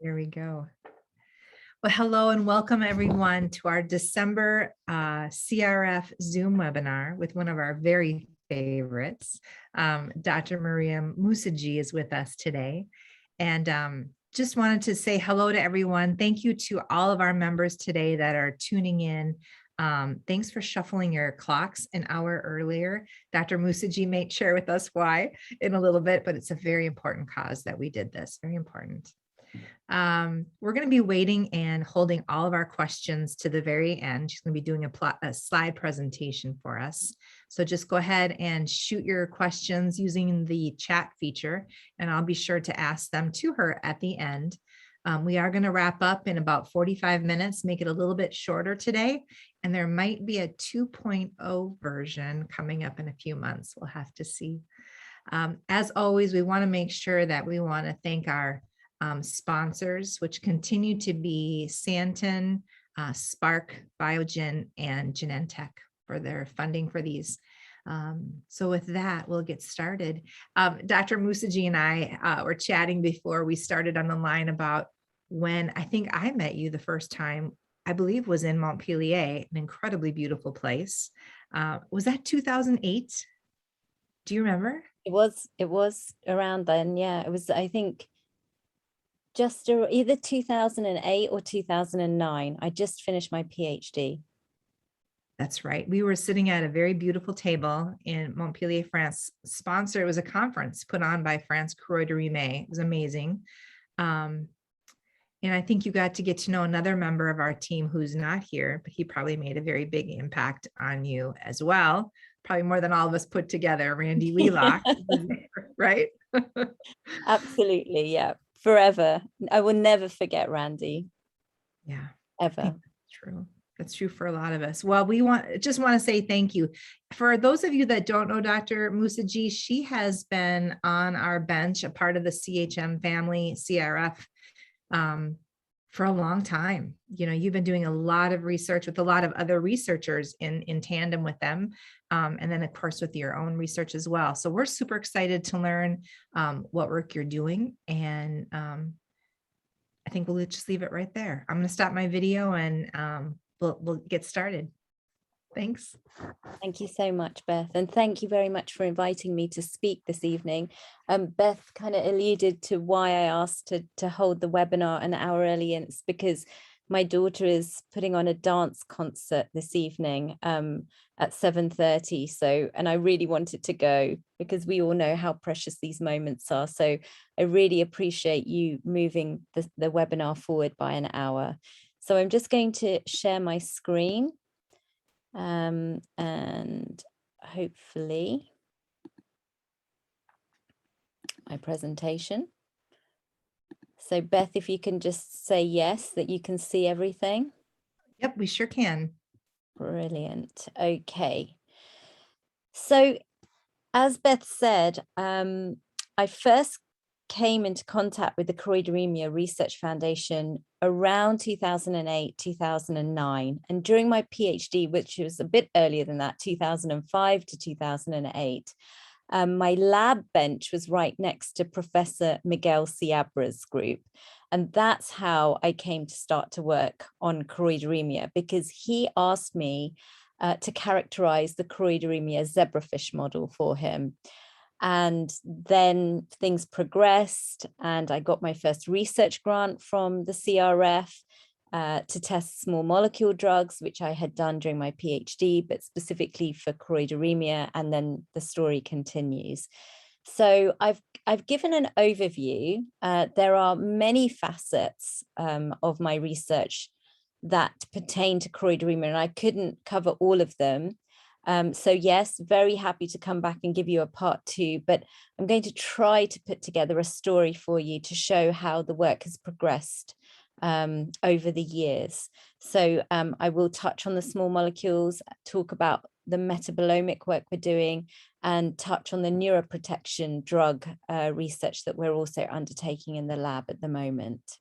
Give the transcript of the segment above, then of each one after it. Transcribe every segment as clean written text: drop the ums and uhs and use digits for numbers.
There we go. Well, hello and welcome everyone to our December CRF Zoom webinar with one of our very favorites. Dr. Mariya Moosajee is with us today. And just wanted to say hello to everyone. Thank you to all of our members today that are tuning in. Thanks for shuffling your clocks an hour earlier. Dr. Moosajee may share with us why in a little bit, but it's a very important cause that we did this, very important. We're going to be waiting and holding all of our questions to the very end. She's going to be doing a slide presentation for us. So just go ahead and shoot your questions using the chat feature, and I'll be sure to ask them to her at the end. We are going to wrap up in about 45 minutes, make it a little bit shorter today, and there might be a 2.0 version coming up in a few months. We'll have to see. As always, we want to make sure that we want to thank our sponsors, which continue to be Santen, Spark, Biogen, and Genentech for their funding for these. So with that, we'll get started. Dr. Moosajee and I were chatting before we started on the line about when I think I met you the first time, I believe was in Montpellier, an incredibly beautiful place. Was that 2008? Do you remember? It was around then. Yeah, it was, I think, just either 2008 or 2009. I just finished my PhD. That's right. We were sitting at a very beautiful table in Montpellier, France. Sponsor, it was a conference put on by France Choroideremia. It was amazing. And I think you got to get to know another member of our team who's not here, but he probably made a very big impact on you as well. Probably more than all of us put together. Randy Wheelock, right? Absolutely, yeah. Forever. I will never forget Randy. Yeah, ever. That's true. That's true for a lot of us. Well, we just want to say thank you. For those of you that don't know Dr. Moosajee, she has been on our bench, a part of the CHM family, CRF, for a long time. You know, you've been doing a lot of research with a lot of other researchers in tandem with them. And then of course, with your own research as well. So we're super excited to learn what work you're doing. And I think we'll just leave it right there. I'm going to stop my video and we'll get started. Thanks. Thank you so much, Beth. And thank you very much for inviting me to speak this evening. Beth kind of alluded to why I asked to hold the webinar an hour early, and it's because my daughter is putting on a dance concert this evening at 7:30. So, and I really wanted to go because we all know how precious these moments are. So I really appreciate you moving the webinar forward by an hour. So I'm just going to share my screen. And hopefully my presentation. So Beth, if you can just say yes, that you can see everything. Yep, we sure can. Brilliant. Okay. So as Beth said, I first came into contact with the Choroideremia Research Foundation around 2008, 2009. And during my PhD, which was a bit earlier than that, 2005 to 2008, my lab bench was right next to Professor Miguel Seabra's group. And that's how I came to start to work on choroideremia, because he asked me to characterize the choroideremia zebrafish model for him. And then things progressed, and I got my first research grant from the CRF to test small molecule drugs, which I had done during my PhD, but specifically for choroideremia, and then the story continues. So I've given an overview. There are many facets of my research that pertain to choroideremia, and I couldn't cover all of them. So yes, very happy to come back and give you a part 2, but I'm going to try to put together a story for you to show how the work has progressed over the years. So I will touch on the small molecules, talk about the metabolomic work we're doing, and touch on the neuroprotection drug research that we're also undertaking in the lab at the moment.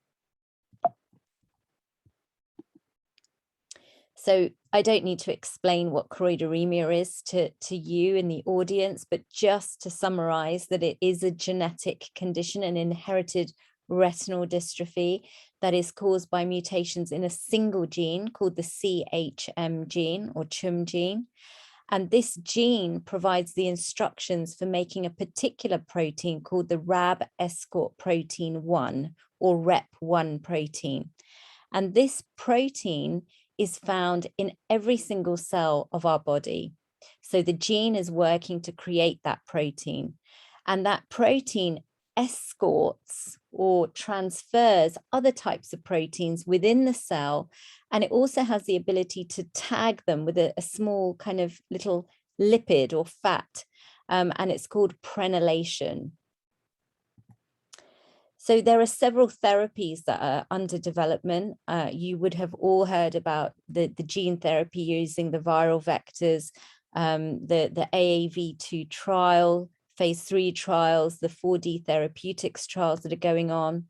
So I don't need to explain what choroideremia is to you in the audience, but just to summarize that it is a genetic condition, an inherited retinal dystrophy that is caused by mutations in a single gene called the CHM gene or CHM gene. And this gene provides the instructions for making a particular protein called the Rab escort protein 1 or REP1 protein. And this protein is found in every single cell of our body. So the gene is working to create that protein, and that protein escorts or transfers other types of proteins within the cell. And it also has the ability to tag them with a small kind of little lipid or fat, and it's called prenylation. So there are several therapies that are under development. You would have all heard about the gene therapy using the viral vectors, the AAV2 trial, phase 3 trials, the 4D therapeutics trials that are going on.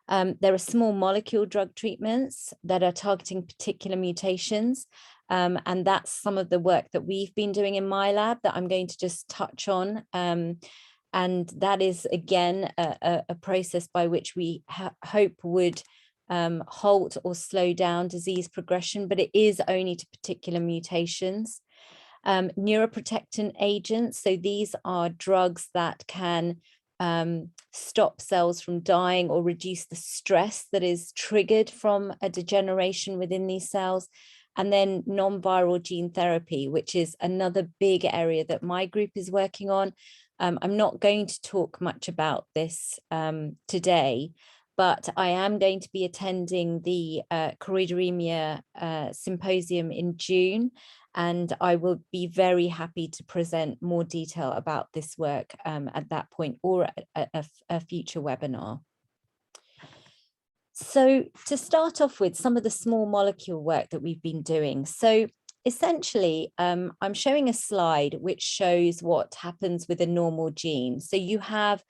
There are small molecule drug treatments that are targeting particular mutations. And that's some of the work that we've been doing in my lab that I'm going to just touch on. And that is, again, a process by which we hope would halt or slow down disease progression, but it is only to particular mutations. Neuroprotectant agents, so these are drugs that can stop cells from dying or reduce the stress that is triggered from a degeneration within these cells. And then non-viral gene therapy, which is another big area that my group is working on. I'm not going to talk much about this today, but I am going to be attending the Choroideremia symposium in June, and I will be very happy to present more detail about this work at that point or at a future webinar. So to start off with some of the small molecule work that we've been doing. So essentially, I'm showing a slide which shows what happens with a normal gene. So you have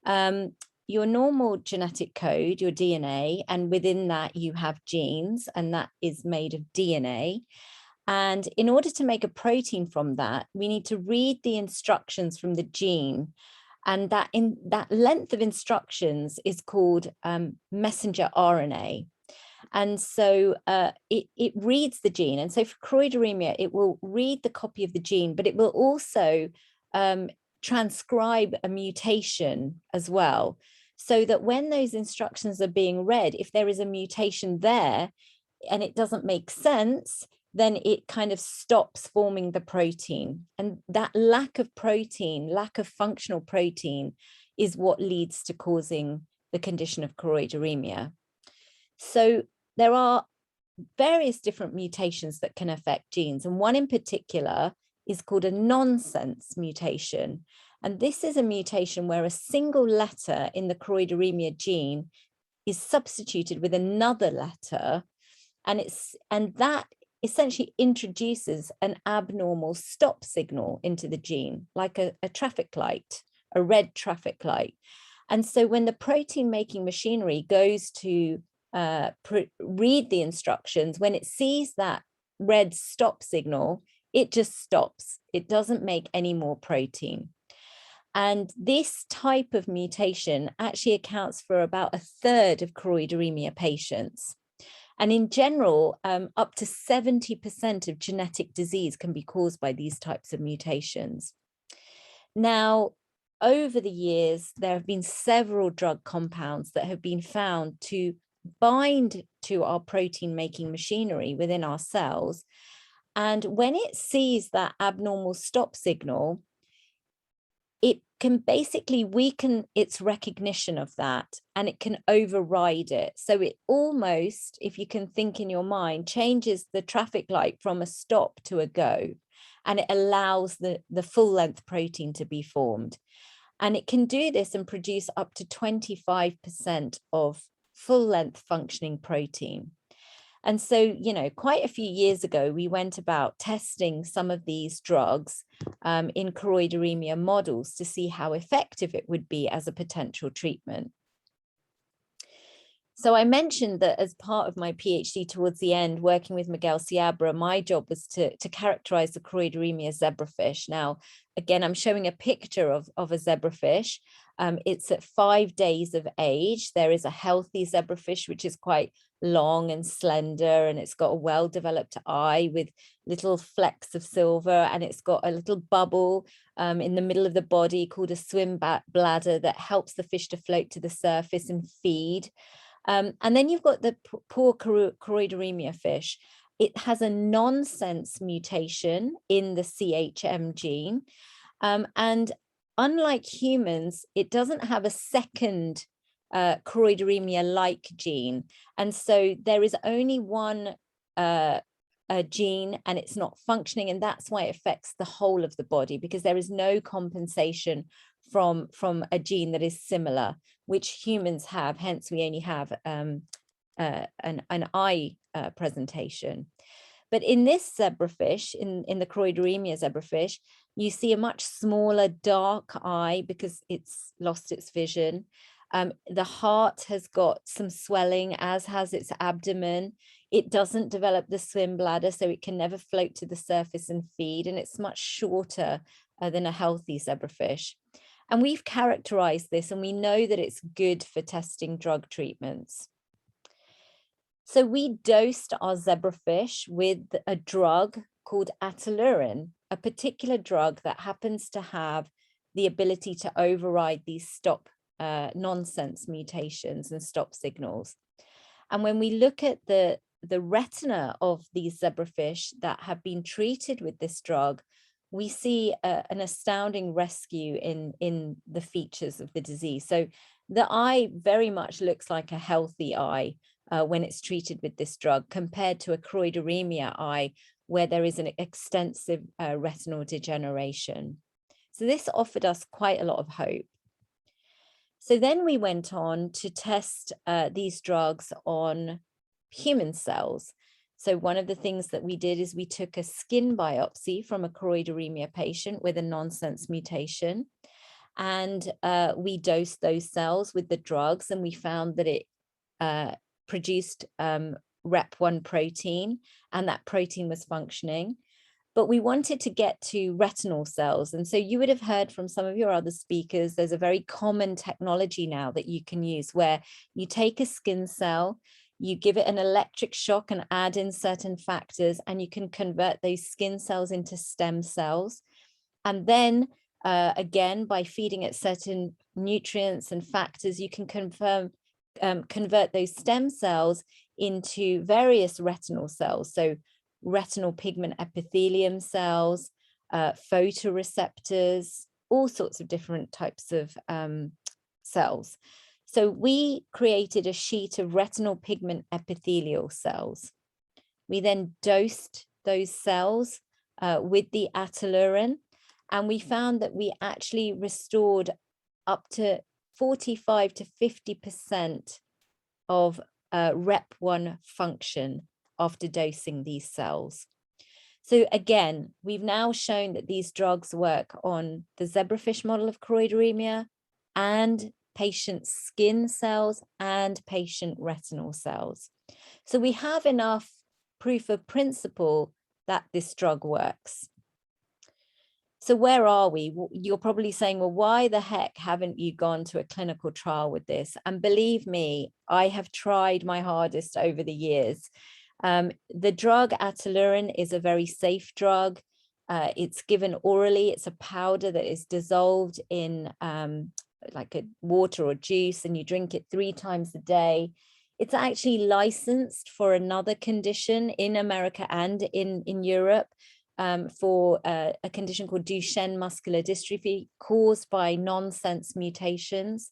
your normal genetic code, your DNA, and within that you have genes, and that is made of DNA. And in order to make a protein from that, we need to read the instructions from the gene. And that length of instructions is called messenger RNA. And so it reads the gene. And so for choroideremia, it will read the copy of the gene, but it will also transcribe a mutation as well. So that when those instructions are being read, if there is a mutation there and it doesn't make sense, then it kind of stops forming the protein. And that lack of protein, lack of functional protein, is what leads to causing the condition of choroideremia. So there are various different mutations that can affect genes, and one in particular is called a nonsense mutation. And this is a mutation where a single letter in the choroideremia gene is substituted with another letter, and that essentially introduces an abnormal stop signal into the gene, like a traffic light, a red traffic light. And so when the protein making machinery goes to read the instructions, when it sees that red stop signal, it just stops. It doesn't make any more protein. And this type of mutation actually accounts for about 1/3 of choroideremia patients. And in general, up to 70% of genetic disease can be caused by these types of mutations. Now, over the years, there have been several drug compounds that have been found to bind to our protein making machinery within our cells. And when it sees that abnormal stop signal, it can basically weaken its recognition of that, and it can override it. So it almost, if you can think in your mind, changes the traffic light from a stop to a go, and it allows the full length protein to be formed. And it can do this and produce up to 25% of full length functioning protein. And so, you know, quite a few years ago, we went about testing some of these drugs in choroideremia models to see how effective it would be as a potential treatment. So I mentioned that as part of my PhD towards the end, working with Miguel Seabra, my job was to characterize the choroideremia zebrafish. Now, again, I'm showing a picture of a zebrafish. It's at 5 days of age. There is a healthy zebrafish, which is quite long and slender, and it's got a well-developed eye with little flecks of silver, and it's got a little bubble in the middle of the body called a swim bladder that helps the fish to float to the surface and feed. And then you've got the poor choroideremia fish. It has a nonsense mutation in the CHM gene. And unlike humans, it doesn't have a second choroideremia-like gene. And so there is only one gene, and it's not functioning. And that's why it affects the whole of the body, because there is no compensation from a gene that is similar, which humans have. Hence, we only have an eye presentation. But in this zebrafish, in the choroideremia zebrafish, you see a much smaller dark eye because it's lost its vision. The heart has got some swelling, as has its abdomen. It doesn't develop the swim bladder, so it can never float to the surface and feed, and it's much shorter than a healthy zebrafish. And we've characterized this, and we know that it's good for testing drug treatments. So we dosed our zebrafish with a drug called atalurin, a particular drug that happens to have the ability to override these stop nonsense mutations and stop signals. And when we look at the retina of these zebrafish that have been treated with this drug, we see an astounding rescue in the features of the disease. So the eye very much looks like a healthy eye when it's treated with this drug, compared to a choroideremia eye where there is an extensive retinal degeneration. So this offered us quite a lot of hope. So then we went on to test these drugs on human cells. So one of the things that we did is we took a skin biopsy from a choroideremia patient with a nonsense mutation, and we dosed those cells with the drugs, and we found that it produced REP1 protein, and that protein was functioning. But we wanted to get to retinal cells. And so you would have heard from some of your other speakers, there's a very common technology now that you can use where you take a skin cell, you give it an electric shock and add in certain factors, and you can convert those skin cells into stem cells. And then again, by feeding it certain nutrients and factors, you can convert those stem cells into various retinal cells. So retinal pigment epithelium cells, photoreceptors, all sorts of different types of cells. So we created a sheet of retinal pigment epithelial cells. We then dosed those cells with the atalurin, and we found that we actually restored up to 45 to 50% of REP1 function after dosing these cells. So again, we've now shown that these drugs work on the zebrafish model of choroideremia and patient skin cells and patient retinal cells. So we have enough proof of principle that this drug works. So where are we? You're probably saying, well, why the heck haven't you gone to a clinical trial with this? And believe me, I have tried my hardest over the years. The drug atalurin is a very safe drug. It's given orally. It's a powder that is dissolved in like a water or juice, and you drink it 3 times a day. It's actually licensed for another condition in America and in Europe, for a condition called Duchenne muscular dystrophy caused by nonsense mutations.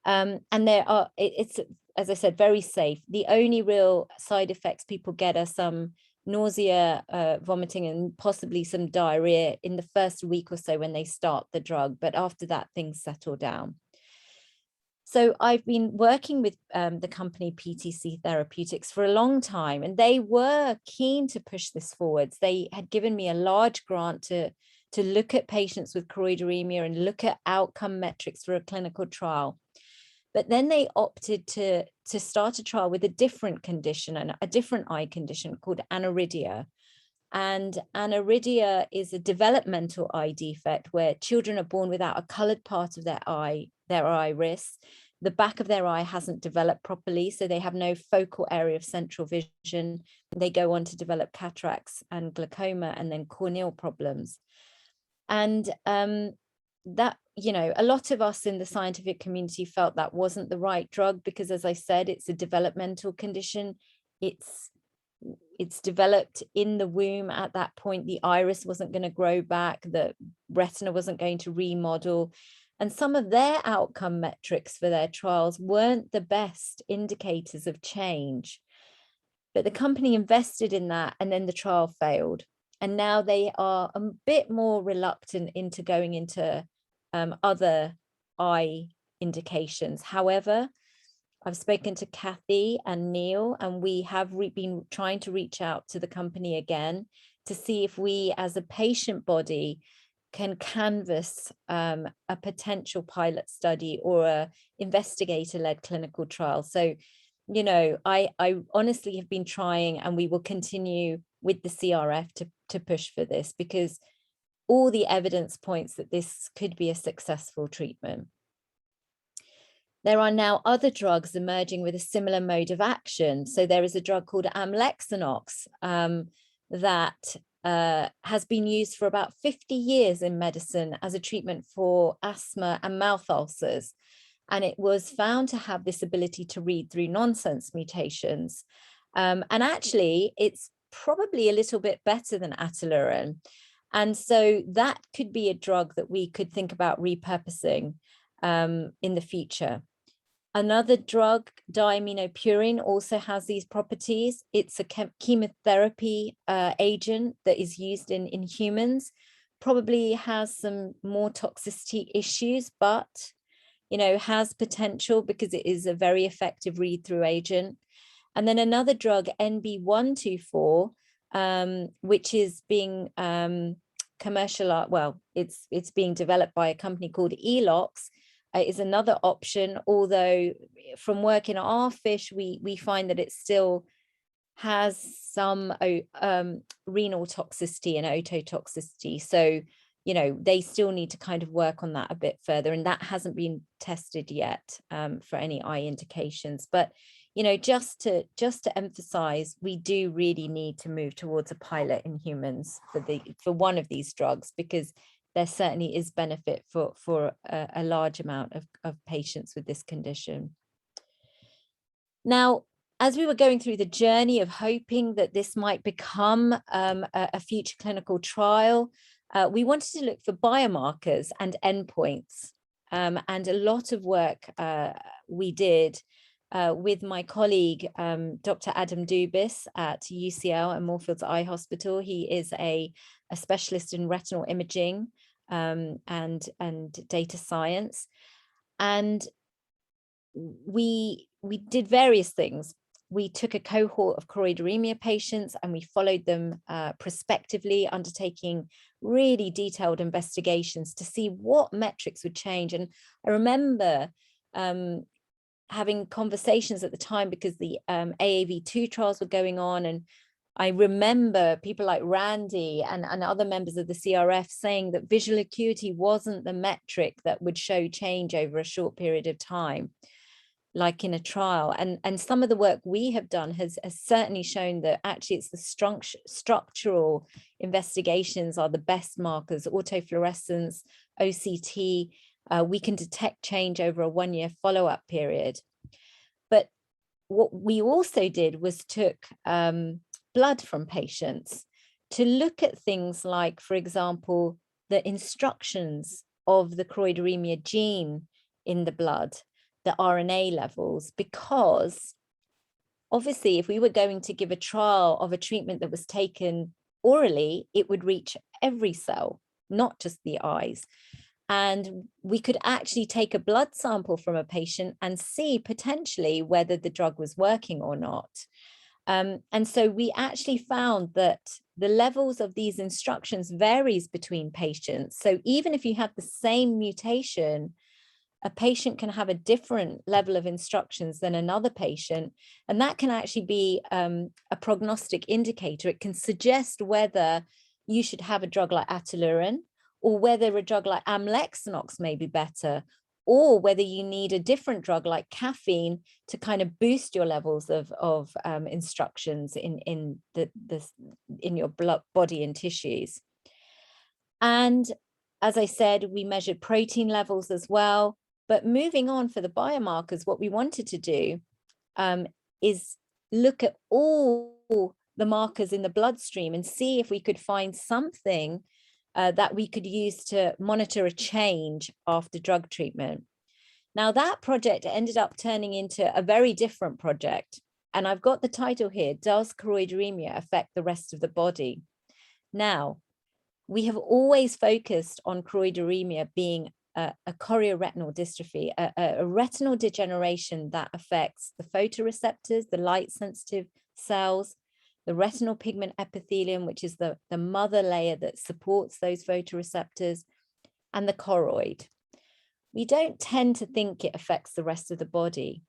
And it's, as I said, very safe. The only real side effects people get are some nausea, vomiting, and possibly some diarrhea in the first week or so when they start the drug. But after that, things settle down. So I've been working with the company PTC Therapeutics for a long time, and they were keen to push this forwards. They had given me a large grant to look at patients with choroideremia and look at outcome metrics for a clinical trial. But then they opted to start a trial with a different condition, and a different eye condition called aniridia. And aniridia is a developmental eye defect where children are born without a colored part of their iris. The back of their eye hasn't developed properly, so they have no focal area of central vision. They go on to develop cataracts and glaucoma and then corneal problems. And that, you know, a lot of us in the scientific community felt that wasn't the right drug because, as I said, it's a developmental condition. It's developed in the womb at that point. The iris wasn't going to grow back, the retina wasn't going to remodel. And some of their outcome metrics for their trials weren't the best indicators of change. But the company invested in that, and then the trial failed. And now they are a bit more reluctant into going into other eye indications. However, I've spoken to Kathy and Neil, and we have been trying to reach out to the company again to see if we as a patient body can canvass a potential pilot study or a investigator-led clinical trial. So, you know, I honestly have been trying, and we will continue with the CRF to push for this, because all the evidence points that this could be a successful treatment. There are now other drugs emerging with a similar mode of action. So there is a drug called amlexanox that has been used for about 50 years in medicine as a treatment for asthma and mouth ulcers. And it was found to have this ability to read through nonsense mutations. And actually, it's probably a little bit better than atolurine. And so that could be a drug that we could think about repurposing in the future. Another drug, diaminopurine, also has these properties. It's a chemotherapy agent that is used in humans, probably has some more toxicity issues, but, you know, has potential because it is a very effective read-through agent. And then another drug, NB124, which is being commercialized, well, it's being developed by a company called Elox, is another option, although from working on our fish, we find that it still has some renal toxicity and ototoxicity. So, you know, they still need to kind of work on that a bit further, and that hasn't been tested yet for any eye indications. But, you know, just to emphasize, we do really need to move towards a pilot in humans for one of these drugs, because there certainly is benefit for a large amount of patients with this condition. Now, as we were going through the journey of hoping that this might become a future clinical trial, we wanted to look for biomarkers and endpoints. And a lot of work we did with my colleague, Dr. Adam Dubis at UCL and Moorfields Eye Hospital. He is a specialist in retinal imaging and data science. And we did various things. We took a cohort of choroideremia patients and we followed them prospectively, undertaking really detailed investigations to see what metrics would change. And I remember having conversations at the time because the AAV2 trials were going on. And I remember people like Randy and other members of the CRF saying that visual acuity wasn't the metric that would show change over a short period of time, like in a trial. And some of the work we have done has certainly shown that actually it's the structural investigations are the best markers, autofluorescence, OCT. We can detect change over a 1-year follow-up period. But what we also did was took blood from patients to look at things like, for example, the instructions of the choroideremia gene in the blood, the RNA levels, because obviously if we were going to give a trial of a treatment that was taken orally, it would reach every cell, not just the eyes. And we could actually take a blood sample from a patient and see potentially whether the drug was working or not. And so we actually found that the levels of these instructions varies between patients. So even if you have the same mutation, a patient can have a different level of instructions than another patient, and that can actually be a prognostic indicator. It can suggest whether you should have a drug like atolurin, or whether a drug like amlexanox may be better, or whether you need a different drug like caffeine to kind of boost your levels of instructions in your blood, body and tissues. And as I said, we measured protein levels as well. But moving on for the biomarkers, what we wanted to do is look at all the markers in the bloodstream and see if we could find something that we could use to monitor a change after drug treatment. Now, that project ended up turning into a very different project. And I've got the title here: Does choroideremia affect the rest of the body? Now, we have always focused on choroideremia being a chorioretinal dystrophy, a retinal degeneration that affects the photoreceptors, the light sensitive cells, the retinal pigment epithelium, which is the mother layer that supports those photoreceptors, and the choroid. We don't tend to think it affects the rest of the body.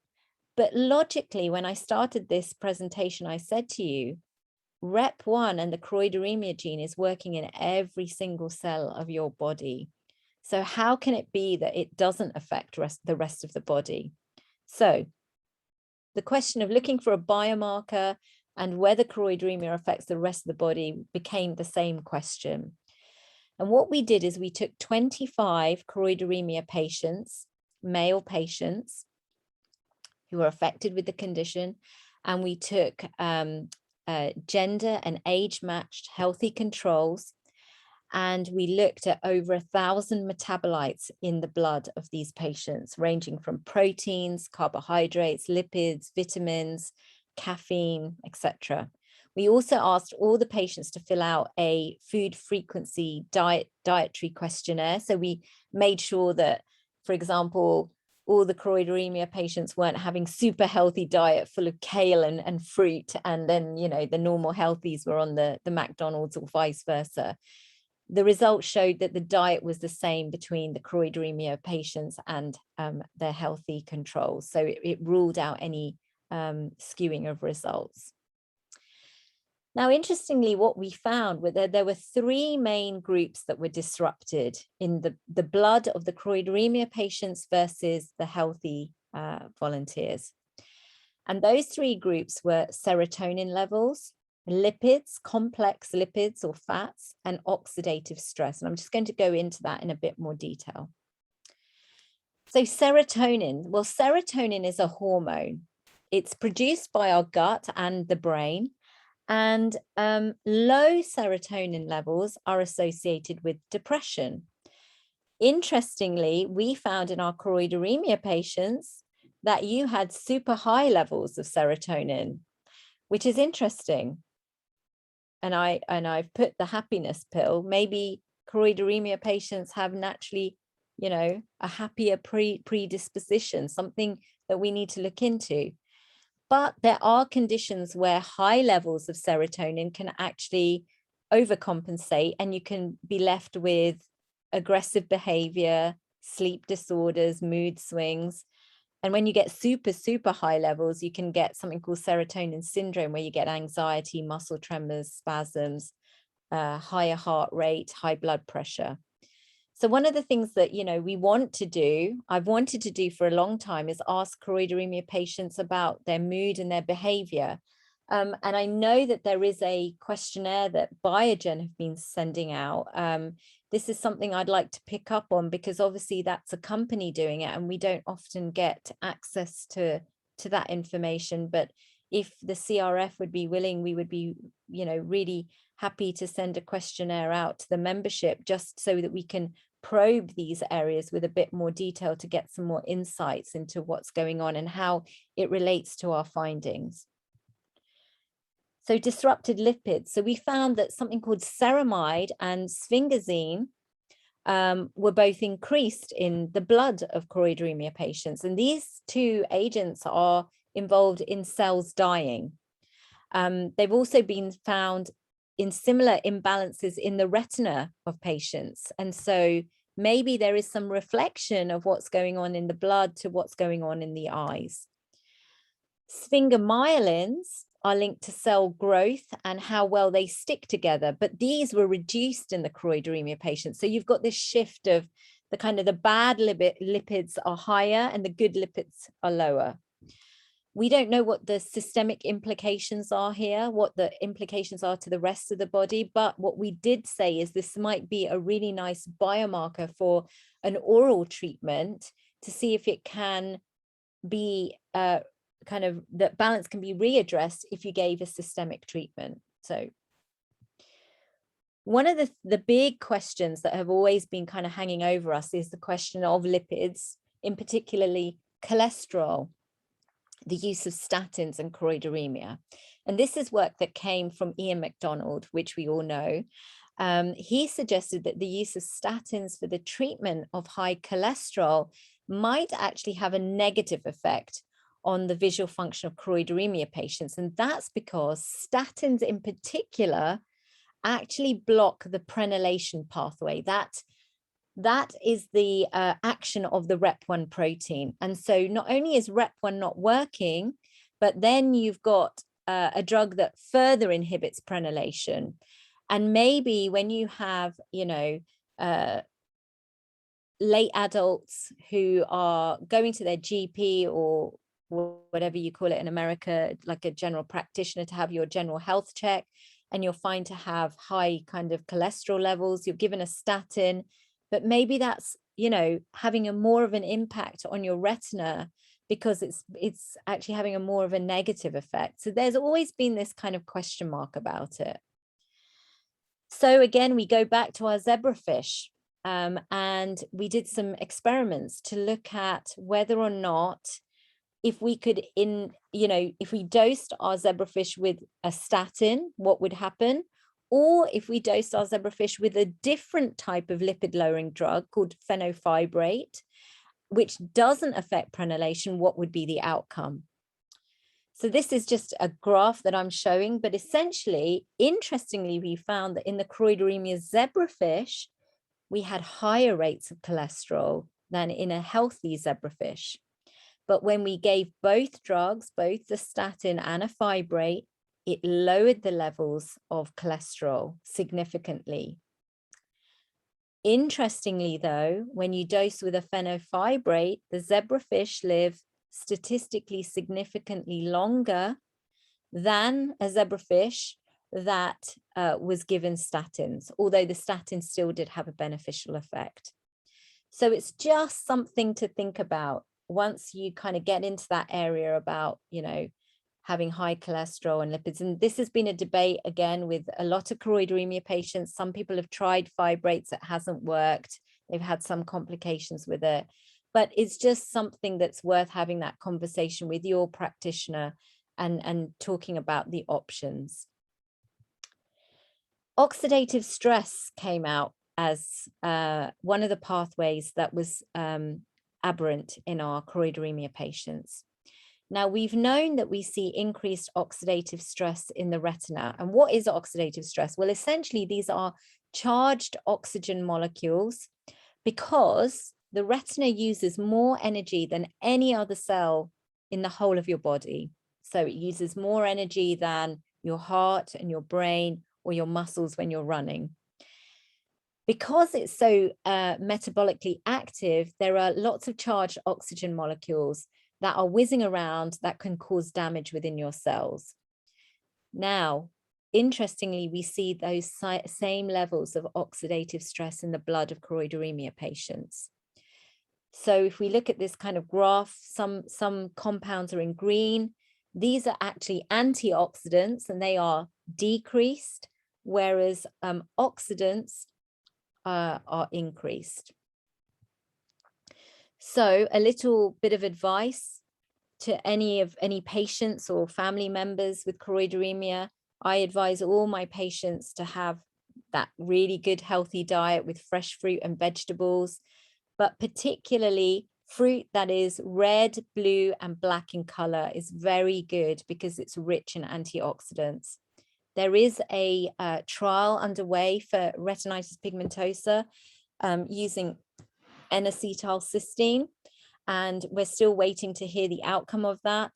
But logically, when I started this presentation, I said to you, REP1 and the choroideremia gene is working in every single cell of your body. So how can it be that it doesn't affect the rest of the body? So the question of looking for a biomarker and whether choroideremia affects the rest of the body became the same question. And what we did is we took 25 choroideremia patients, male patients, who were affected with the condition, and we took gender and age matched healthy controls, and we looked at over 1,000 metabolites in the blood of these patients, ranging from proteins, carbohydrates, lipids, vitamins, caffeine, etc. We also asked all the patients to fill out a food frequency dietary questionnaire. So we made sure that, for example, all the choroideremia patients weren't having super healthy diet full of kale and fruit, and then, you know, the normal healthies were on the McDonald's or vice versa. The results showed that the diet was the same between the choroideremia patients and their healthy controls. So it ruled out any skewing of results. Now, interestingly, what we found was that there were three main groups that were disrupted in the blood of the choroideremia patients versus the healthy volunteers. And those three groups were serotonin levels, lipids, complex lipids or fats, and oxidative stress. And I'm just going to go into that in a bit more detail. So serotonin, well, serotonin is a hormone. It's produced by our gut and the brain. And low serotonin levels are associated with depression. Interestingly, we found in our choroideremia patients that you had super high levels of serotonin, which is interesting. And I've put the happiness pill. Maybe choroideremia patients have naturally, you know, a happier predisposition, something that we need to look into. But there are conditions where high levels of serotonin can actually overcompensate, and you can be left with aggressive behavior, sleep disorders, mood swings. And when you get super, super high levels, you can get something called serotonin syndrome, where you get anxiety, muscle tremors, spasms, higher heart rate, high blood pressure. So one of the things that, you know, we want to do, I've wanted to do for a long time, is ask choroideremia patients about their mood and their behavior. And I know that there is a questionnaire that Biogen have been sending out. This is something I'd like to pick up on, because obviously that's a company doing it and we don't often get access to that information. But if the CRF would be willing, we would be, you know, really happy to send a questionnaire out to the membership, just so that we can probe these areas with a bit more detail to get some more insights into what's going on and how it relates to our findings. So disrupted lipids. So we found that something called ceramide and sphingosine were both increased in the blood of choroideremia patients. And these two agents are involved in cells dying. They've also been found in similar imbalances in the retina of patients. And so maybe there is some reflection of what's going on in the blood to what's going on in the eyes. Sphingomyelins are linked to cell growth and how well they stick together, but these were reduced in the choroideremia patients. So you've got this shift of the kind of the bad lipids are higher and the good lipids are lower. We don't know what the systemic implications are here, what the implications are to the rest of the body, but what we did say is this might be a really nice biomarker for an oral treatment to see if it can be kind of, that balance can be readdressed if you gave a systemic treatment. So one of the big questions that have always been kind of hanging over us is the question of lipids, in particularly cholesterol, the use of statins and choroideremia. And this is work that came from Ian MacDonald, which we all know. He suggested that the use of statins for the treatment of high cholesterol might actually have a negative effect on the visual function of choroideremia patients. And that's because statins in particular actually block the prenylation pathway. That is the action of the REP1 protein. And so not only is REP1 not working, but then you've got a drug that further inhibits prenylation. And maybe when you have, you know, late adults who are going to their GP or whatever you call it in America, like a general practitioner, to have your general health check, and you're find to have high kind of cholesterol levels, you're given a statin, but maybe that's, you know, having a more of an impact on your retina because it's actually having a more of a negative effect. So there's always been this kind of question mark about it. So again, we go back to our zebrafish, and we did some experiments to look at whether or not if we could, if we dosed our zebrafish with a statin, what would happen? Or if we dosed our zebrafish with a different type of lipid-lowering drug called fenofibrate, which doesn't affect prenylation, what would be the outcome? So this is just a graph that I'm showing, but essentially, interestingly, we found that in the choroideremia zebrafish, we had higher rates of cholesterol than in a healthy zebrafish. But when we gave both drugs, both the statin and a fibrate, it lowered the levels of cholesterol significantly. Interestingly, though, when you dose with a fenofibrate, the zebrafish live statistically significantly longer than a zebrafish that was given statins, although the statins still did have a beneficial effect. So it's just something to think about once you kind of get into that area about, you know, having high cholesterol and lipids. And this has been a debate again with a lot of choroideremia patients. Some people have tried fibrates, it hasn't worked. They've had some complications with it, but it's just something that's worth having that conversation with your practitioner and talking about the options. Oxidative stress came out as one of the pathways that was aberrant in our choroideremia patients. Now, we've known that we see increased oxidative stress in the retina. And what is oxidative stress? Well, essentially, these are charged oxygen molecules because the retina uses more energy than any other cell in the whole of your body. So it uses more energy than your heart and your brain or your muscles when you're running. Because it's so metabolically active, there are lots of charged oxygen molecules that are whizzing around that can cause damage within your cells. Now, interestingly, we see those same levels of oxidative stress in the blood of choroideremia patients. So if we look at this kind of graph, some compounds are in green. These are actually antioxidants and they are decreased, whereas oxidants are increased. So a little bit of advice to any patients or family members with choroideremia. I advise all my patients to have that really good healthy diet with fresh fruit and vegetables, but particularly fruit that is red, blue, and black in color is very good because it's rich in antioxidants. There is a trial underway for retinitis pigmentosa using N-acetylcysteine, and we're still waiting to hear the outcome of that.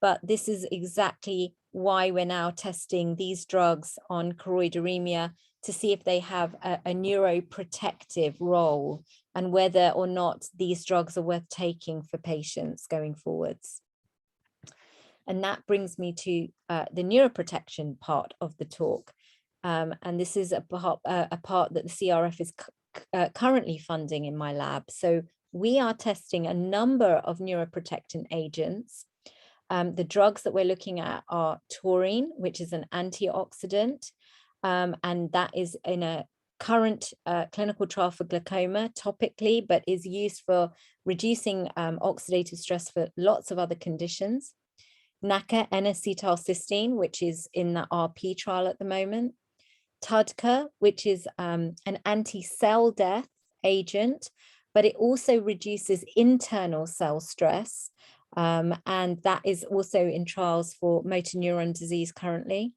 But this is exactly why we're now testing these drugs on choroideremia to see if they have a neuroprotective role and whether or not these drugs are worth taking for patients going forwards. And that brings me to the neuroprotection part of the talk. And this is a part that the CRF is currently funding in my lab. So we are testing a number of neuroprotectant agents. The drugs that we're looking at are taurine, which is an antioxidant, and that is in a current clinical trial for glaucoma topically, but is used for reducing oxidative stress for lots of other conditions. NACA, N-acetylcysteine, which is in the RP trial at the moment. TUDCA, which is an anti-cell death agent, but it also reduces internal cell stress. And that is also in trials for motor neuron disease currently.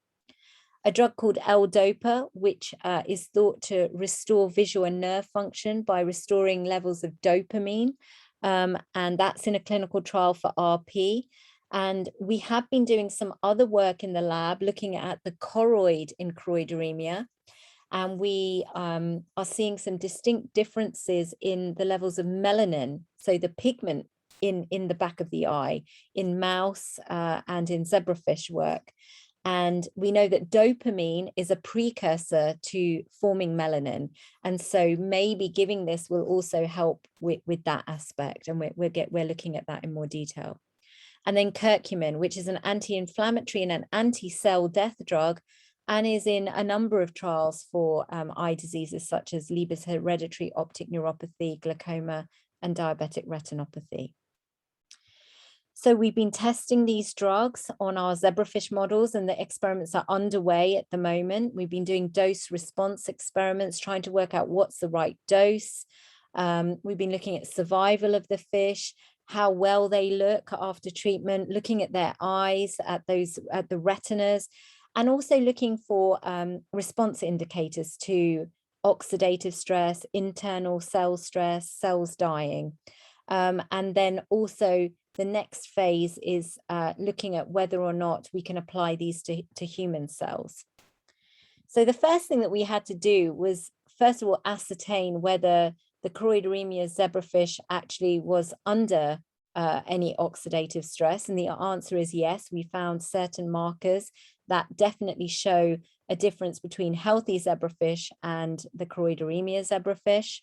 A drug called L-DOPA, which is thought to restore visual and nerve function by restoring levels of dopamine. And that's in a clinical trial for RP. And we have been doing some other work in the lab looking at the choroid in choroideremia. And we are seeing some distinct differences in the levels of melanin, so the pigment in the back of the eye, in mouse and in zebrafish work. And we know that dopamine is a precursor to forming melanin. And so maybe giving this will also help with that aspect. And we're looking at that in more detail. And then curcumin, which is an anti-inflammatory and an anti-cell death drug, and is in a number of trials for eye diseases such as Leber's hereditary optic neuropathy, glaucoma, and diabetic retinopathy. So we've been testing these drugs on our zebrafish models, and the experiments are underway at the moment. We've been doing dose response experiments, trying to work out what's the right dose. We've been looking at survival of the fish, how well they look after treatment, looking at their eyes, at the retinas, and also looking for response indicators to oxidative stress, internal cell stress, cells dying. And then also the next phase is looking at whether or not we can apply these to human cells. So the first thing that we had to do was, first of all, ascertain whether the choroideremia zebrafish actually was under any oxidative stress. And the answer is yes. We found certain markers that definitely show a difference between healthy zebrafish and the choroideremia zebrafish.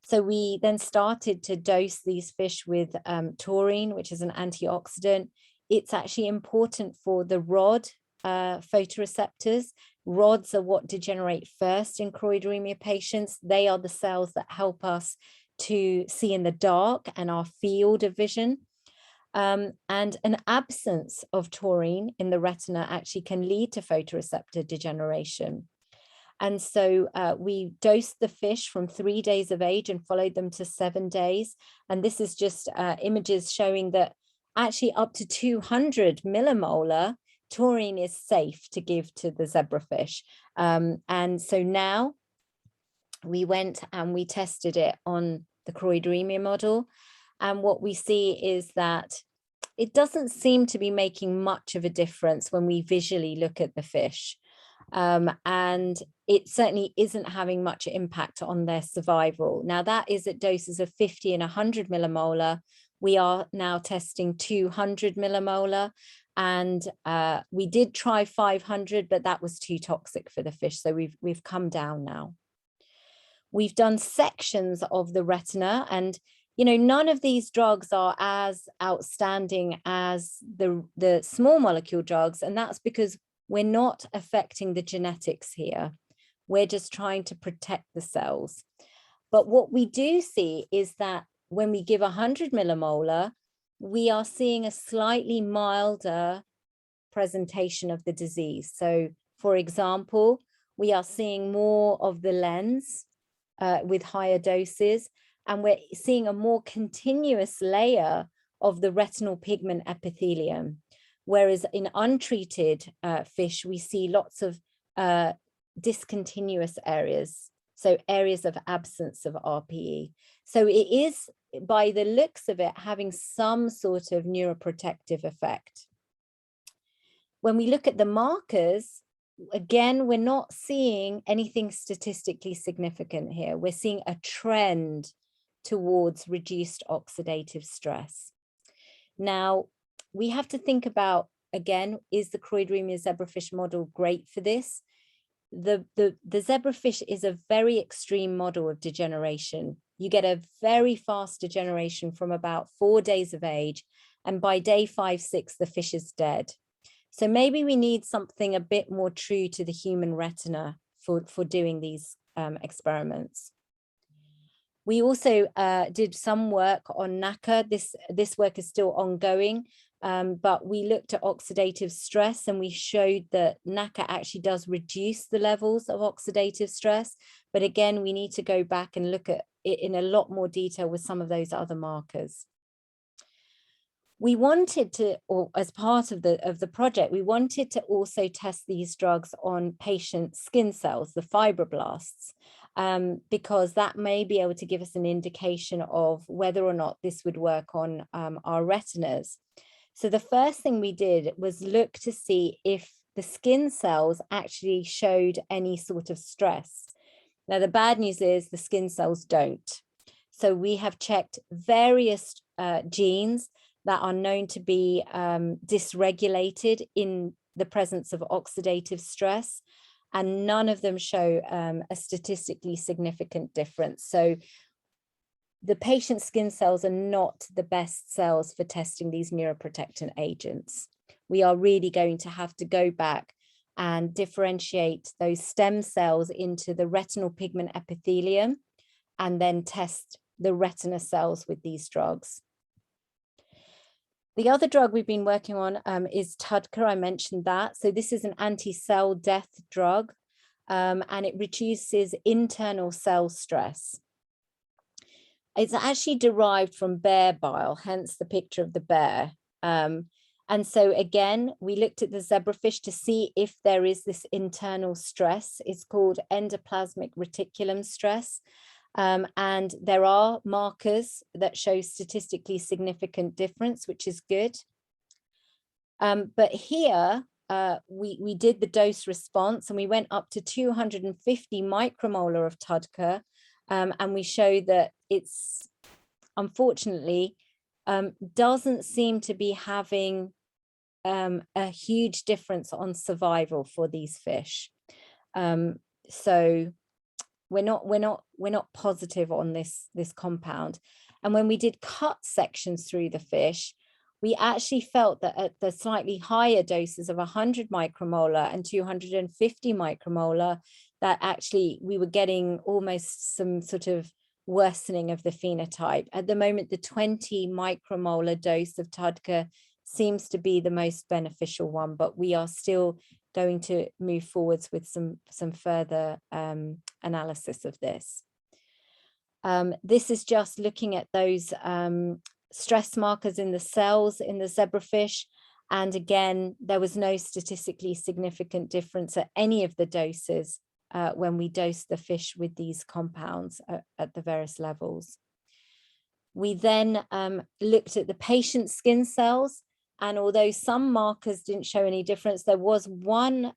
So we then started to dose these fish with taurine, which is an antioxidant. It's actually important for the rod photoreceptors. Rods are what degenerate first in choroideremia patients. They are the cells that help us to see in the dark and our field of vision. And an absence of taurine in the retina actually can lead to photoreceptor degeneration. And so we dosed the fish from 3 days of age and followed them to 7 days. And this is just images showing that actually up to 200 millimolar taurine is safe to give to the zebrafish. And so now we went and we tested it on the choroideremia model. And what we see is that it doesn't seem to be making much of a difference when we visually look at the fish. And it certainly isn't having much impact on their survival. Now that is at doses of 50 and 100 millimolar. We are now testing 200 millimolar. And we did try 500, but that was too toxic for the fish. So we've come down now. We've done sections of the retina, and none of these drugs are as outstanding as the small molecule drugs, and that's because we're not affecting the genetics here. We're just trying to protect the cells. But what we do see is that when we give 100 millimolar, we are seeing a slightly milder presentation of the disease. So, for example, we are seeing more of the lens with higher doses, and we're seeing a more continuous layer of the retinal pigment epithelium. Whereas in untreated fish, we see lots of discontinuous areas, so areas of absence of RPE. So it is, by the looks of it, having some sort of neuroprotective effect. When we look at the markers, again, we're not seeing anything statistically significant here. We're seeing a trend towards reduced oxidative stress. Now, we have to think about, again, is the choroideremia zebrafish model great for this? The zebrafish is a very extreme model of degeneration. You get a very fast degeneration from about 4 days of age, and by day 5, 6, the fish is dead. So maybe we need something a bit more true to the human retina for doing these experiments. We also did some work on NACA. This work is still ongoing, but we looked at oxidative stress, and we showed that NACA actually does reduce the levels of oxidative stress. But again, we need to go back and look at it in a lot more detail with some of those other markers. We wanted to, or as part of the project, we wanted to also test these drugs on patient skin cells, the fibroblasts, because that may be able to give us an indication of whether or not this would work on our retinas. So the first thing we did was look to see if the skin cells actually showed any sort of stress. Now, the bad news is the skin cells don't. So we have checked various genes that are known to be dysregulated in the presence of oxidative stress, and none of them show a statistically significant difference. So the patient's skin cells are not the best cells for testing these neuroprotectant agents. We are really going to have to go back and differentiate those stem cells into the retinal pigment epithelium and then test the retina cells with these drugs. The other drug we've been working on is TUDCA. I mentioned that. So this is an anti-cell death drug, and it reduces internal cell stress. It's actually derived from bear bile, hence the picture of the bear. And so again, we looked at the zebrafish to see if there is this internal stress. It's called endoplasmic reticulum stress. And there are markers that show statistically significant difference, which is good. But here we did the dose response, and we went up to 250 micromolar of TUDCA, and we showed that it's unfortunately doesn't seem to be having a huge difference on survival for these fish. So we're not positive on this compound. And when we did cut sections through the fish, we actually felt that at the slightly higher doses of 100 micromolar and 250 micromolar, that actually we were getting almost some sort of worsening of the phenotype. At the moment, the 20 micromolar dose of TUDCA seems to be the most beneficial one, but we are still going to move forwards with some further analysis of this. This is just looking at those stress markers in the cells in the zebrafish. And again, there was no statistically significant difference at any of the doses when we dosed the fish with these compounds at the various levels. We then looked at the patient's skin cells. And although some markers didn't show any difference, there was one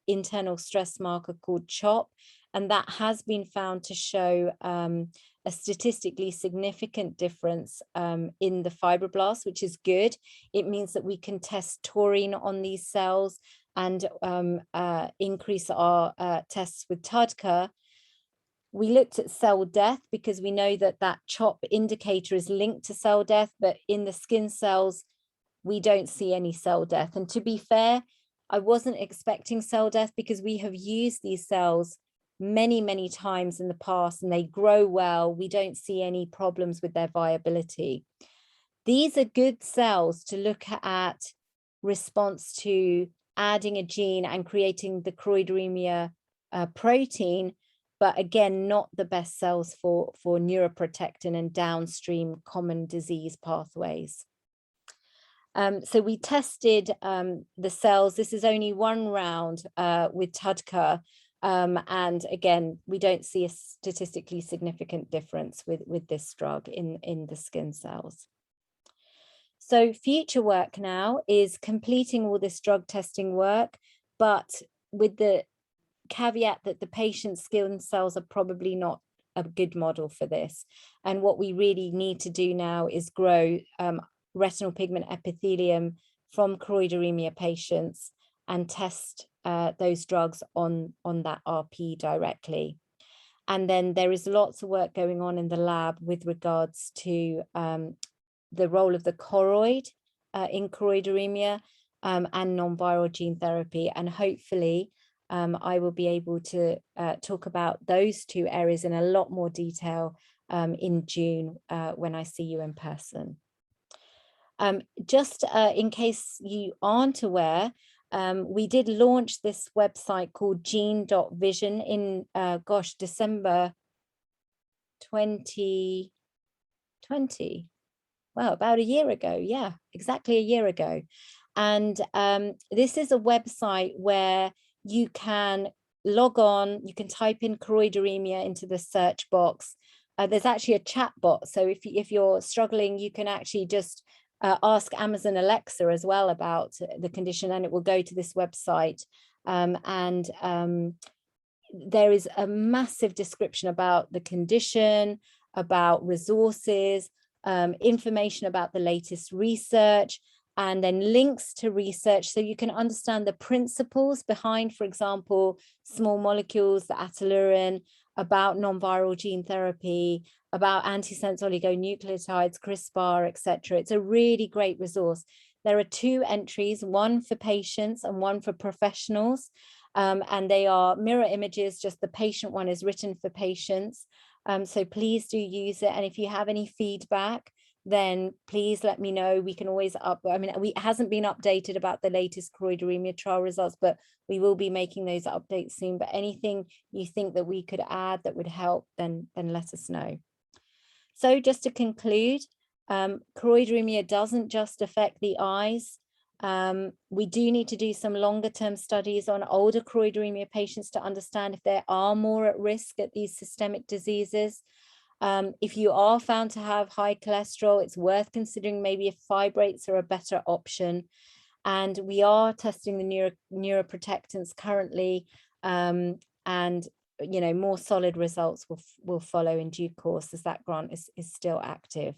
internal stress marker called CHOP, and that has been found to show a statistically significant difference in the fibroblasts, which is good. It means that we can test taurine on these cells and increase our tests with TUDCA. We looked at cell death because we know that that CHOP indicator is linked to cell death, but in the skin cells, we don't see any cell death. And to be fair, I wasn't expecting cell death because we have used these cells many, many times in the past and they grow well. We don't see any problems with their viability. These are good cells to look at response to adding a gene and creating the choroideremia protein, but again, not the best cells for neuroprotectant and downstream common disease pathways. So we tested the cells. This is only one round with TUDCA, And again, we don't see a statistically significant difference with this drug in the skin cells. So future work now is completing all this drug testing work, but with the caveat that the patient's skin cells are probably not a good model for this. And what we really need to do now is grow retinal pigment epithelium from choroideremia patients and test those drugs on that RP directly. And then there is lots of work going on in the lab with regards to the role of the choroid in choroideremia and non-viral gene therapy. And hopefully I will be able to talk about those two areas in a lot more detail in June when I see you in person. Just in case you aren't aware, we did launch this website called gene.vision in, December 2020. Wow, about a year ago. Yeah, exactly a year ago. And this is a website where you can log on, you can type in choroideremia into the search box. There's actually a chat bot. So if you're struggling, you can actually just ask Amazon Alexa as well about the condition, and it will go to this website. There is a massive description about the condition, about resources, information about the latest research, and then links to research so you can understand the principles behind, for example, small molecules, the atalurin, about non-viral gene therapy, about antisense oligonucleotides, CRISPR, etc. It's a really great resource. There are 2 entries, one for patients and one for professionals, and they are mirror images, just the patient one is written for patients. So please do use it. And if you have any feedback, then please let me know. We can always it hasn't been updated about the latest choroideremia trial results, but we will be making those updates soon. But anything you think that we could add that would help, then let us know. So just to conclude, choroideremia doesn't just affect the eyes. We do need to do some longer term studies on older choroideremia patients to understand if they are more at risk at these systemic diseases. If you are found to have high cholesterol, it's worth considering maybe if fibrates are a better option. And we are testing the neuroprotectants currently, and more solid results will follow in due course as that grant is still active.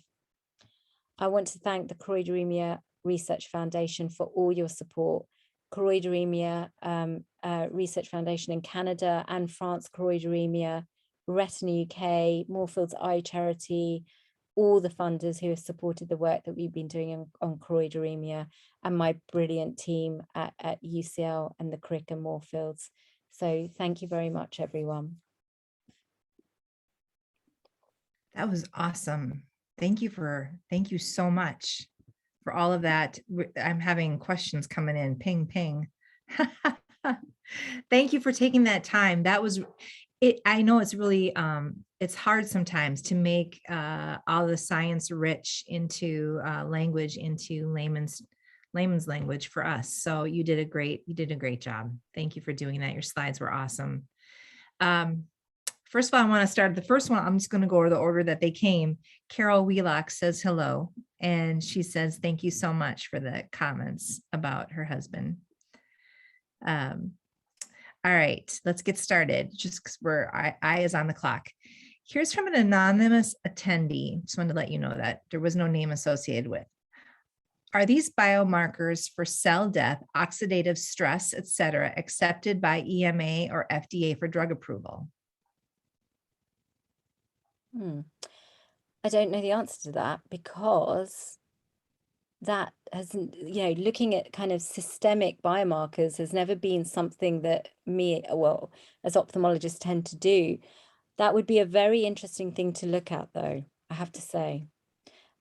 I want to thank the Choroideremia Research Foundation for all your support. Choroideremia Research Foundation in Canada and France, Choroideremia, Retina UK, Moorfields Eye Charity, all the funders who have supported the work that we've been doing on choroideremia, and my brilliant team at UCL and the CRIC and Moorfields. So thank you very much, everyone. That was awesome. Thank you so much for all of that. I'm having questions coming in, ping, ping. Thank you for taking that time. That was it. I know it's really, it's hard sometimes to make all the science rich into language, into layman's language for us. So you did a great job. Thank you for doing that. Your slides were awesome. First of all, I want to start the first one. I'm just going to go over the order that they came. Carol Wheelock says hello, and she says thank you so much for the comments about her husband. All right, let's get started. Just because eye is on the clock. Here's from an anonymous attendee. Just wanted to let you know that there was no name associated with. Are these biomarkers for cell death, oxidative stress, etc., accepted by EMA or FDA for drug approval? I don't know the answer to that, because that hasn't, looking at kind of systemic biomarkers has never been something that as ophthalmologists tend to do. That would be a very interesting thing to look at, though, I have to say.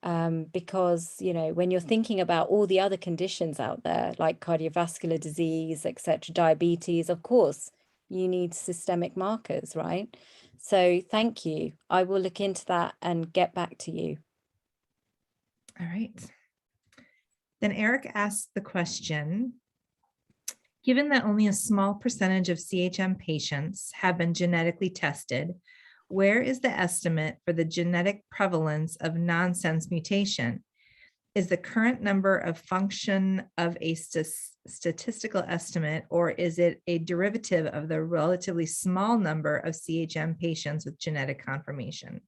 Because, when you're thinking about all the other conditions out there, like cardiovascular disease, etc., diabetes, of course, you need systemic markers, right? So thank you. I will look into that and get back to you. All right. Then Eric asked the question, Given that only a small percentage of CHM patients have been genetically tested, where is the estimate for the genetic prevalence of nonsense mutation? Is the current number a function of a statistical estimate, or is it a derivative of the relatively small number of CHM patients with genetic confirmation?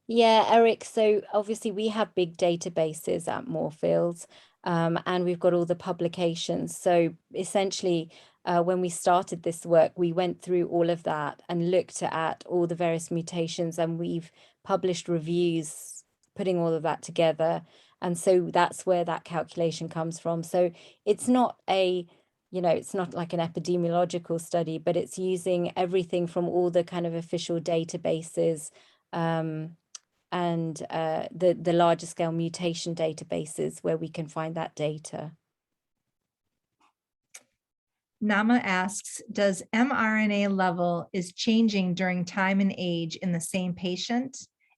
Yeah, Eric, so obviously we have big databases at Moorfields, and we've got all the publications. So essentially, when we started this work, we went through all of that and looked at all the various mutations, and we've published reviews putting all of that together. And so that's where that calculation comes from. So it's not it's not like an epidemiological study, but it's using everything from all the kind of official databases, and the larger scale mutation databases where we can find that data. Nama asks, does mRNA level is changing during time and age in the same patient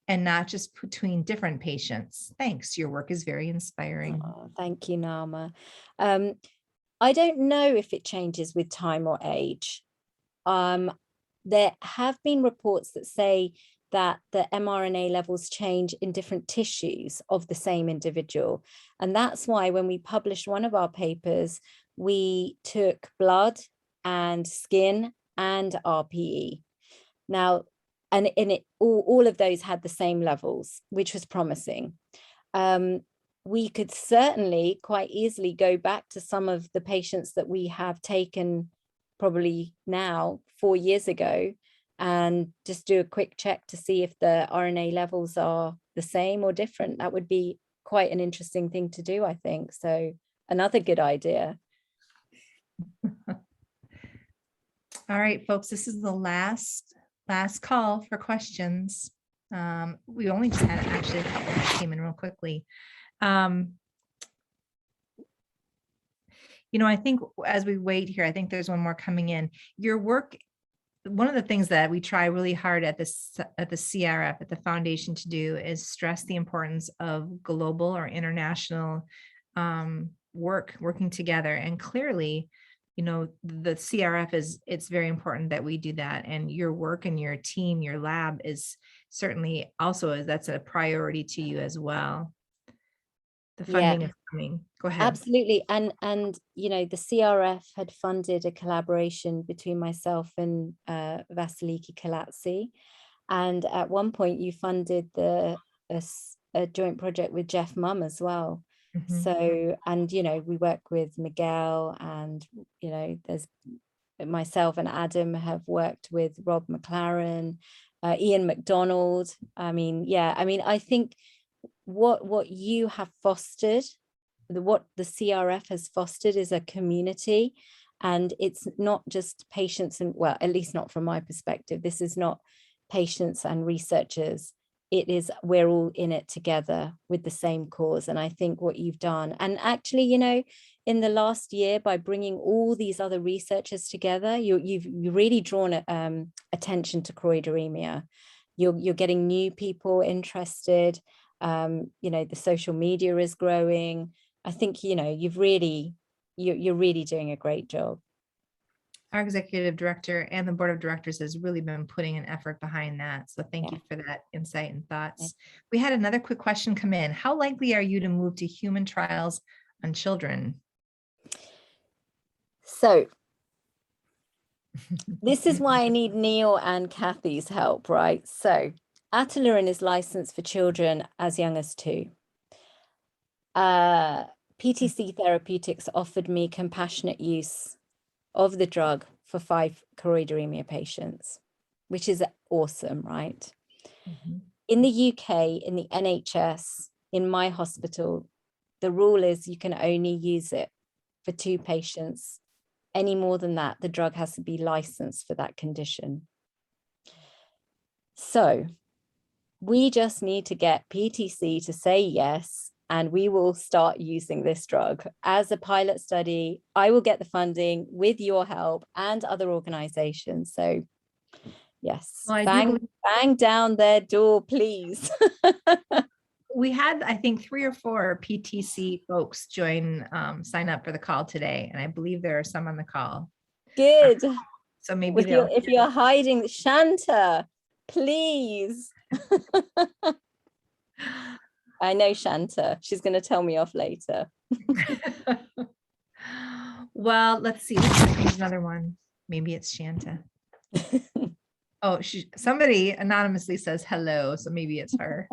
and not just between different patients? Thanks. Your work is very inspiring. Oh, thank you, Nama. I don't know if it changes with time or age. There have been reports that say that the mRNA levels change in different tissues of the same individual. And that's why when we published one of our papers, we took blood and skin and RPE. Now, and in it, all of those had the same levels, which was promising. We could certainly quite easily go back to some of the patients that we have taken probably now 4 years ago and just do a quick check to see if the RNA levels are the same or different. That would be quite an interesting thing to do, I think. So another good idea. All right, folks, this is the last call for questions. We only just had actually a couple that came in real quickly. I think as we wait here, I think there's one more coming in. Your work, one of the things that we try really hard at the CRF, at the foundation to do is stress the importance of global or international working together. And clearly, the CRF it's very important that we do that. And your work and your team, your lab is certainly also, that's a priority to you as well. The funding is coming. Go ahead. Absolutely. And the CRF had funded a collaboration between myself and Vasiliki Kalatsi. And at one point you funded a joint project with Jeff Mumm as well. Mm-hmm. So, and, we work with Miguel, and, there's myself and Adam have worked with Rob McLaren, Ian McDonald. I think what you have fostered, what the CRF has fostered is a community, and it's not just patients and, well, at least not from my perspective, this is not patients and researchers. It is, we're all in it together with the same cause. And I think what you've done, and actually, in the last year, by bringing all these other researchers together, you've really drawn attention to choroideremia. You're getting new people interested. The social media is growing. I think, you're really doing a great job. Our executive director and the board of directors has really been putting an effort behind that. So thank you for that insight and thoughts. We had another quick question come in. How likely are you to move to human trials on children? So this is why I need Neil and Kathy's help, right? So Ataluren is licensed for children as young as 2. PTC Therapeutics offered me compassionate use of the drug for 5 choroideremia patients, which is awesome, right? Mm-hmm. In the UK, in the NHS, in my hospital, the rule is you can only use it for 2 patients. Any more than that, the drug has to be licensed for that condition. So we just need to get PTC to say yes, and we will start using this drug as a pilot study. I will get the funding with your help and other organizations. So yes, well, bang down their door, please. we had, I think, 3 or 4 PTC folks sign up for the call today. And I believe there are some on the call. Good. So maybe If you're hiding, Shanta, please. I know Shanta. She's going to tell me off later. Well, let's see. Here's another one. Maybe it's Shanta. Oh, somebody anonymously says hello, so maybe it's her.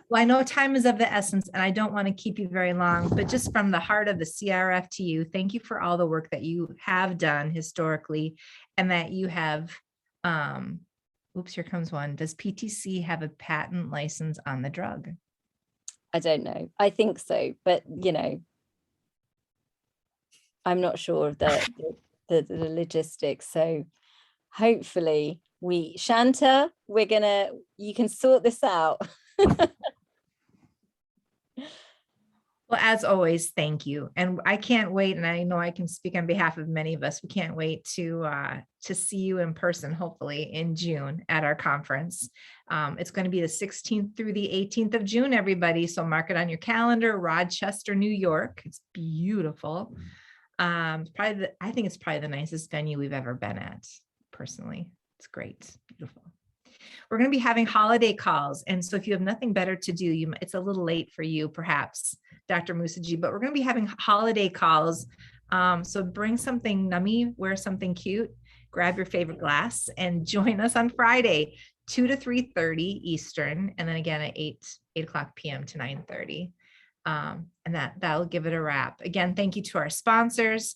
Well, I know time is of the essence, and I don't want to keep you very long, but just from the heart of the CRF to you, thank you for all the work that you have done historically, and that you have, oops, here comes one. Does PTC have a patent license on the drug? I don't know. I think so, but I'm not sure of the logistics. So hopefully Shanta, you can sort this out. Well, as always, thank you. And I can't wait. And I know I can speak on behalf of many of us. We can't wait to see you in person, hopefully in June at our conference. It's going to be the 16th through the 18th of June, everybody. So mark it on your calendar, Rochester, New York. It's beautiful. I think it's probably the nicest venue we've ever been at, personally. It's great. Beautiful. We're going to be having holiday calls. And so if you have nothing better to do, it's a little late for you, perhaps, Dr. Moosajee, but we're going to be having holiday calls. So bring something nummy, wear something cute, grab your favorite glass, and join us on Friday, 2 to 3:30 Eastern, and then again at 8 o'clock p.m. to 9:30. And that'll give it a wrap. Again, thank you to our sponsors.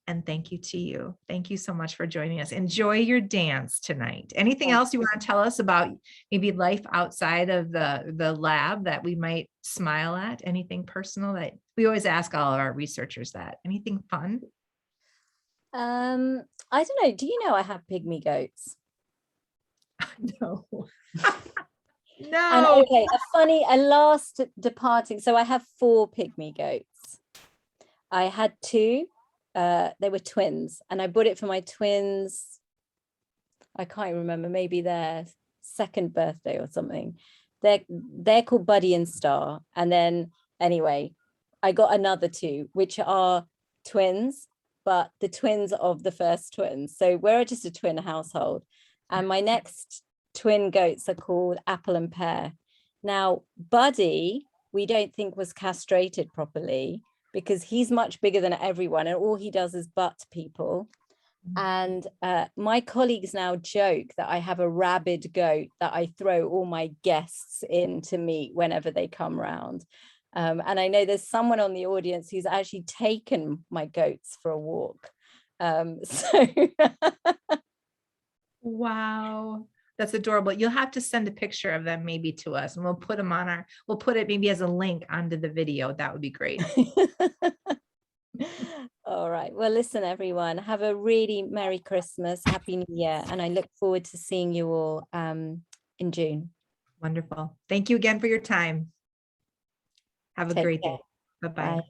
And thank you to you. Thank you so much for joining us. Enjoy your dance tonight. Anything else you want to tell us about maybe life outside of the lab that we might smile at? Anything personal that we always ask all of our researchers that? Anything fun? I don't know. Do you know I have pygmy goats? No. And No. okay, a last departing. So I have 4 pygmy goats. I had 2. They were twins, and I bought it for my twins. I can't remember, maybe their 2nd birthday or something. They're called Buddy and Star. And then anyway, I got another 2, which are twins, but the twins of the first twins. So we're just a twin household. And my next twin goats are called Apple and Pear. Now, Buddy, we don't think was castrated properly, because he's much bigger than everyone and all he does is butt people. And my colleagues now joke that I have a rabid goat that I throw all my guests in to meet whenever they come round. And I know there's someone on the audience who's actually taken my goats for a walk. Wow. That's adorable. You'll have to send a picture of them maybe to us, and we'll put it maybe as a link onto the video. That would be great. All right. Well, listen, everyone, have a really Merry Christmas, Happy New Year. And I look forward to seeing you all in June. Wonderful. Thank you again for your time. Have a great day. Bye-bye. Bye.